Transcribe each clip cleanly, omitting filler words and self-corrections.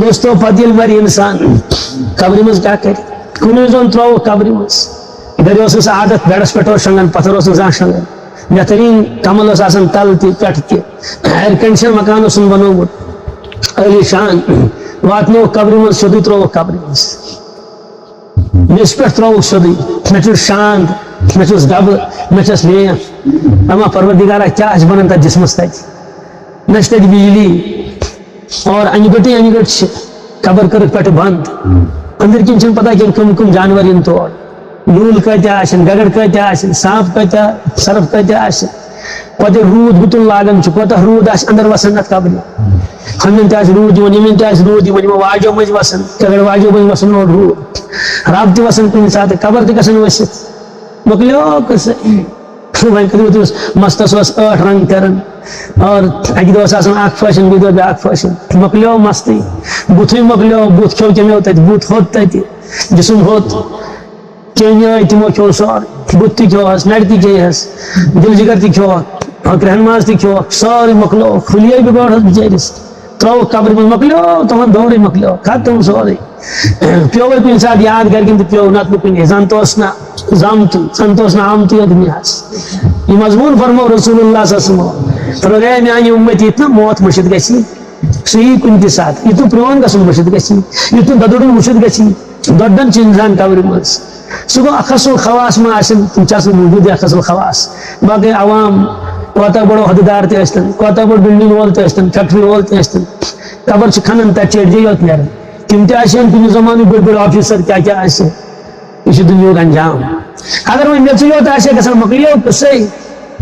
دوستو پتہ مر انسان قبر مز کیا کر کن زون ترو قبر مز ادھر اس عادت بیڈس پہ شنگان پتھر زان شنگان بہترین کمل تل تہ پہ ایئر کنڈیشن مکان بنومت علی شان واتنو قبر مز سیودے ترو قبر مز مس پہ ترو سیودے مے شانت مے دب مے لیف اما پروردگارہ کیا بنان تک جسمس تک نہ تک بجلی اور ان گٹ قبر کر پہ بند اندر کن پتہ کم کم جانور ان تور نول کتہ گگڑ کتہ سانپ کتہ سرف کتہ پتہ رود گتل لاگان کوتہ رود اندر وسان ات قبر ہمن تہ رود یمن تہ رود واجو مز وسان گگڑ واجو مز وسان اور رود رب تہ وسان کن سات قبر تہ گژھان ؤسِتھ مۄکلیو قصہ وۄنۍ کٔرِو تٔمِس مستس اوس 8 رنگ کران اور اکہ دۄہ اوس آسان اکھ فٲشن بیٚیہِ دۄہ بیٛاکھ فٲشن مۄکلیو مستی بُتھٕے مۄکلیو بُتھ کھیو کٔمو تتہِ بُتھ ہوٚت تتہِ جسم ہوٚت کیٚنٛہہ آے تِمو کھیو سورُے بُتھ تہِ کھیوہس نرِ تہِ کھیٚیہس دل جگر تہِ کھیوکھ کرٛہن ماز تہِ کھیوکھ سورُے مۄکلیو کھُلیے بگوڑس بچٲرس ترٛووُکھ قبرِ منٛز مۄکلیو تِمن دورٕے مۄکلیو ختم سورُے پیوٚو کُنہِ ساتہٕ یاد گرِکٮ۪ن تہِ پیوٚو نتہٕ نہٕ کُنی زن تہِ اوس نہٕ زامتٕے زن تہِ اوس نہٕ آمتٕے یتھ دُنیاہس یہ مضمون فرمو رسول اللہ صلی اللہ علیہ وسلم فرمایا میانہِ اُمتی یِتھ نہٕ موت مٔشِتھ گژھِ سُہ یی کُنہِ تہِ ساتہٕ یُتھ پرٛون گژھُن مٔشِتھ گژھِ یُتھ دۄدُرُن وٕچھِتھ گژھِ دۄدن چھِ انسان قبرِ منٛز سُہ گوٚو اکھسُل خواص ما آسن تِم چھِ آسان موٗجوٗد اکھسُل خواص باقٕے عوام کوتاہ بڑو حددار تہِ ٲسۍتن کوتاہ بوٚڑ بِلڈنگ وول تہِ ٲسۍتن فیکٹری وول تہِ ٲسۍتن قبر چھِ کھنان تتہِ چیڈجے یوت نیران تِم تہِ آسن کُنہِ زمانہٕ بٔڑۍ بٔڑۍ آفیسر کیاہ کیاہ آسہِ یہ چھُ دُنیہُک انجام اگر وۄنۍ میٚژٕے یوت آسہِ ہے گژھان مۄکلیو قصے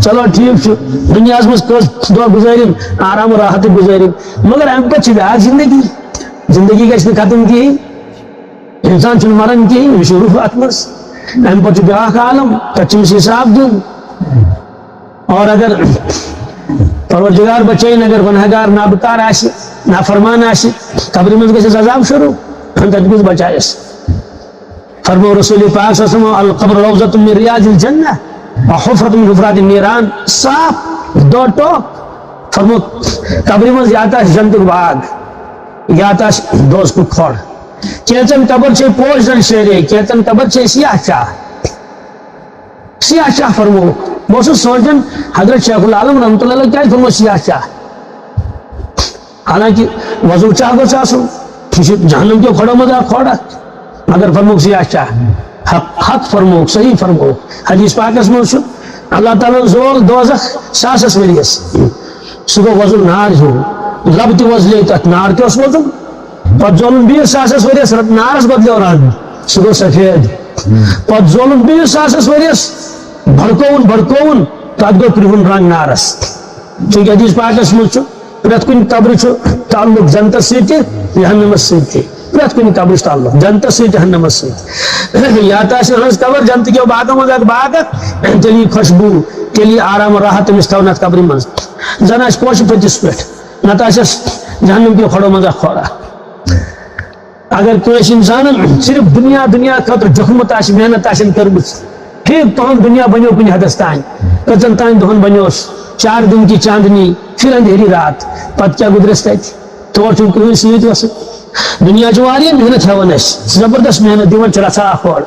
چلو ٹھیک دنیاہس مز کٔژ دۄہ گُزٲرِن آرام راحت گُزٲرِن مگر امہِ پتہٕ چھِ بیٛاکھ زندگی زندگی گژھِ نہٕ ختم کِہیٖنۍ انسان چھُنہٕ مران کِہیٖنۍ یہِ چھُ روح اتھ منٛز امہِ پتہٕ چھُ بیٛاکھ عالم تتہِ چھُ أمِس حساب دیُن اور اگر پروردگار بچٲیِن اگر گۄنہگار نابکار آسہِ نافرمان آسہِ قبرِ منٛز گژھٮ۪س عذاب شروع تتہِ کُس بچایس فرمو رسول پاک صلی اللہ علیہ وسلم القبر روضۃ من ریاض الجنہ وحفرۃ من حفرات النیران صاف دو ٹوک فرمو قبر منٛز یا تہِ آسہِ جنتُک باغ یا تہِ آسہِ دوزخُک کھۄڑ کینٛژن قبر چھے پوش زن شیرے کینٛژن قبر چھے سیاہ چاہ فرمو بہٕ اوسُس سونچان حضرت شیخ العالم رحمتہ اللہ علیہ کیٛازِ فرمو سیاہ چاہ حالانکہ وضو چاہ گوٚژھ آسُن یہِ چھُ جہنم کیو کھۄڑو منٛز اکھ کھۄڑ مگر فرموک سیاہ چاہ حق فرموک صحیح فرموک حدیث پاکس منٛز چھُ اللہ تعالیٰ زول دوزخ 1000 ؤرِیس سُہ گوٚو وۄزُل نار ہیوٗ لب تہِ وۄزلے تتھ نار تہِ اوس وۄزُل پتہٕ زولُن بیٚیِس 1000 ؤرِیس نارس بدلیو رنگ سُہ گوٚو سفید پتہٕ زولُن بیٚیِس 1000 ؤرِیس بڑکوُن تتھ گوٚو کرٛہُن رنگ نارس چوٗنٛکہِ حدیث پاکس منٛز چھُ پرٛٮ۪تھ کُنہِ قبرِ چھُ تعلق جنتس سۭتۍ تہِ جہنمس سۭتۍ تہِ پرٛٮ۪تھ کُنہِ قبرِ چھُ تعلق جنتس سۭتۍ جہنمس سۭتۍ یا تہِ آسہِ ہٕنٛز قبر جنتہٕ کیو باغو منٛز اکھ باغ تیٚلہِ یی خوشبوٗ تیٚلہِ یی آرام راحت تٔمِس تھاوُن اتھ قبرِ منٛز زن آسہِ پوشہٕ پٔتِس پٮ۪ٹھ نتہٕ آسٮ۪س جہنم کیو کھۄڑو منٛز اکھ کھۄڑ اگر کٲنٛسہِ انسانن صرف دُنیا خٲطرٕ جوٚکھمُت آسہِ محنت آسن کٔرمٕژ ٹھیٖک تُہُنٛد دُنیا بنیو کُنہِ حدس تانۍ کٔژن تانۍ دۄہن بنیوس 4 دن کی چاندنی پھر اندھیری رات پتہٕ کیٛاہ گُزرٮ۪س تتہِ تور چھُنہٕ کٕہۭنۍ سۭتۍ وسان دنیا چھُ واریاہ محنت ہٮ۪وان اسہِ زبردست محنت دِوان چھِ رژھا اکھ ہورٕ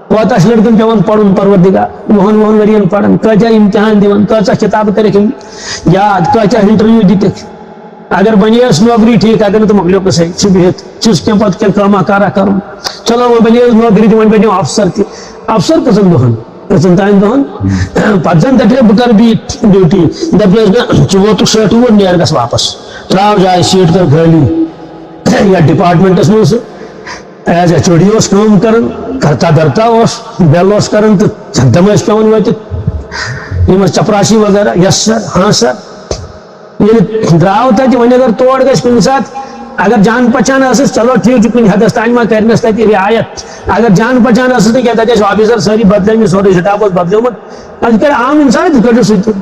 کوتاہ چھِ لڑکن پیوان پرُن پروردگار 10 ؤرین پران کۭتیاہ امتحان دِوان کۭژاہ کِتابہٕ کٔرِکھ یاد کۭتیاہ انٹرویو دِتِکھ اگر بنیس نوکری ٹھیک اگر نہٕ تہٕ مۄکلیو قصے چھُ بِہِتھ چھُس کینٛہہ پتہٕ کینٛہہ کٲما کارا کرُن چلو وۄنۍ بنیس نوکری تہِ وۄنۍ بنیو افسر تہِ افسر کٔژن دۄہن کٔژن تانۍ دۄہن پتہٕ زن دپہِ بہٕ کرٕ بیٚیہِ ڈیوٹی دپیس نہ ژٕ ووتُکھ 60 وُہُر نیر گژھ واپس تراو جاے سیٖٹ کر خٲلی یا ڈپارٹمنٹس منٛز ایز ایچ او ڈی اوس کٲم کران کرتا درتا اوس بیل اوس کران تہٕ دم ٲسۍ پیوان وٲتِتھ یِم ٲسۍ چپراسی وغیرہ یس سر ہاں سر ییٚلہِ درٛاو تتہِ وۄنۍ اگر تور گژھِ کُنہِ ساتہٕ اگر جان پہچان ٲسٕس چلو ٹھیٖک چھُ کُنہِ حدس تانۍ ما کرنس تتہِ رعایت اگر جان پہچان ٲسٕس نہٕ کینٛہہ تتہِ ٲسۍ آفیسر سٲری بدلٲمٕتۍ سورُے سٹاف اوس بدلیومُت تتہِ کرِ عام انسان تِتھ کٲٹھۍ سُہ تہِ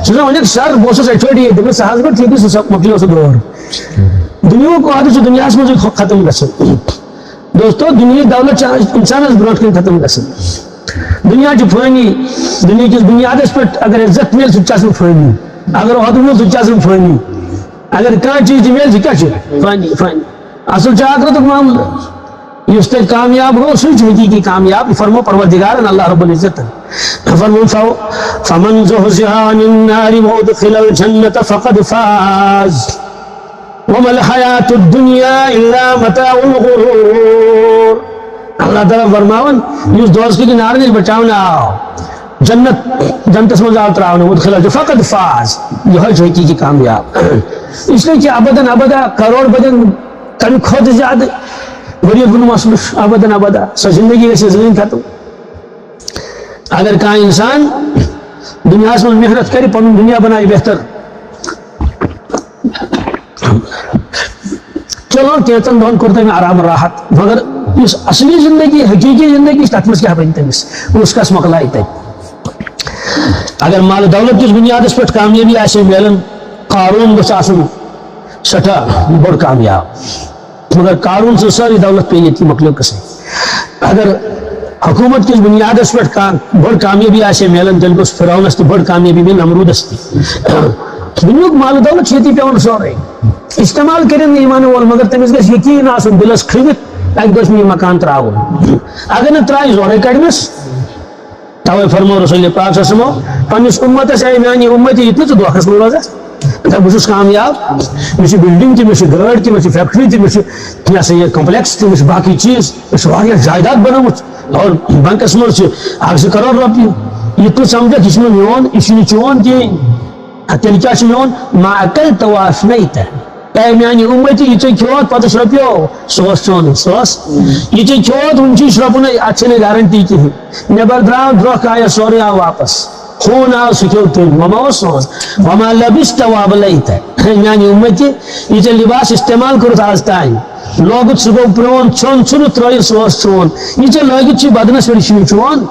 سُہ چھُ وَنان سر بہٕ اوسُس ایچ او ڈی دٔپِس سُہ حظ گوٚو ٹھیٖکٕے سُہ مۄکلیو سُہ دور دُنیہُک وعدٕ چھُ دُنیاہس منٛزٕے ختم گژھان دوستو دُنیہِچ دولت چھِ انسانس برونٛٹھ کَنۍ ختم گژھان دُنیا چھُ فٲنی دُنیہِکِس بُنیادس پٮ۪ٹھ اگر عزت مِلہِ سُہ تہِ چھُ آسان فٲنی اگر عہدٕ مِلہِ سُہ تہِ چھُ آسان فٲنی اگر کان چیز مل کیا فانی فانی اصل آخرت معاملہ اس تک کامیاب ہو سوچ حقیقی کامیاب فرمو پروردگار اللہ رب العزت فرمو فمن زحزح عن النار وادخل الجنة فقد فاز وما الحیات الدنیا الا متاع الغرور اللہ تعالیٰ فرماون اس دوست کی نار نے بچاؤنا جنت میں آل تراؤنا وادخل فقد فاز یہ ہے حقیقی کامیاب اس لیے کہ ابداً ابدا کروڑ بدن کمی خود زیادہ بڑی گن مسل ابداً ابدا سو زندگی سے زمین ختم اگر کان انسان دنیا میں محنت کرے پن دنیا بنائے بہتر چلو کیتن دون کرتے میں آرام راحت مگر اس اصلی زندگی حقیقی زندگی تک میں کیا بن تمس اس کا مکلائی تک اگر مال دولت کس بنیاد پہ کامیابی آسے ملن قارون گھس آسن سٹھا بڑ کامیاب مگر قارون سے ساری دولت پہ یہ مخلوق سے اگر حکومت کس بنیاد پہ بڑ کامیابی آسے ملن تیل گوس فرعونس تو بڑ کامیابی مل نمرودس دنیا مال دولت چھتی پیون سورے استعمال کریں ایمان وول مگر تمس گھس یقین آسن دلس کھوت اک گوس یہ مکان تراؤن اگر نہ ترائی زورے کڑمس توے فرمو رسول پاک صلی اللہ علیہ وسلم پنس امتس اے میانی امتی اتنا تو دھوکس میں روزہ بہت کامیاب مجھے بلڈنگ تھی مجھے گاڑ تھی مجھے فیکٹری تھی مجھے یہ کمپلیکس تھی مجھے باقی چیز مجھے جائیداد بنوت اور بینکس مجھ اکھ 2 کروڑ روپیہ یہ تو سمجھا کہ اس میں میون اس نے چون کی تیل کیا میون ما اکل تواش نہیں تھا اے میانی امتی یہ چھ کھوت 50 روپیو سوس چون سوس یہ چھ کھوت 29 روپیہ اچھے نے گارنٹی کی نبر دراو دروک آیا سوری آ واپس خون آو سکیوتی وما سوس وما لبست وابلیت میانی امتی یہ چھ لباس استعمال کرو آج تائیں لوگ صبح پرون چون چون ترائی سوس چون یہ چھ لوگ چھ بدنس ویڈی چون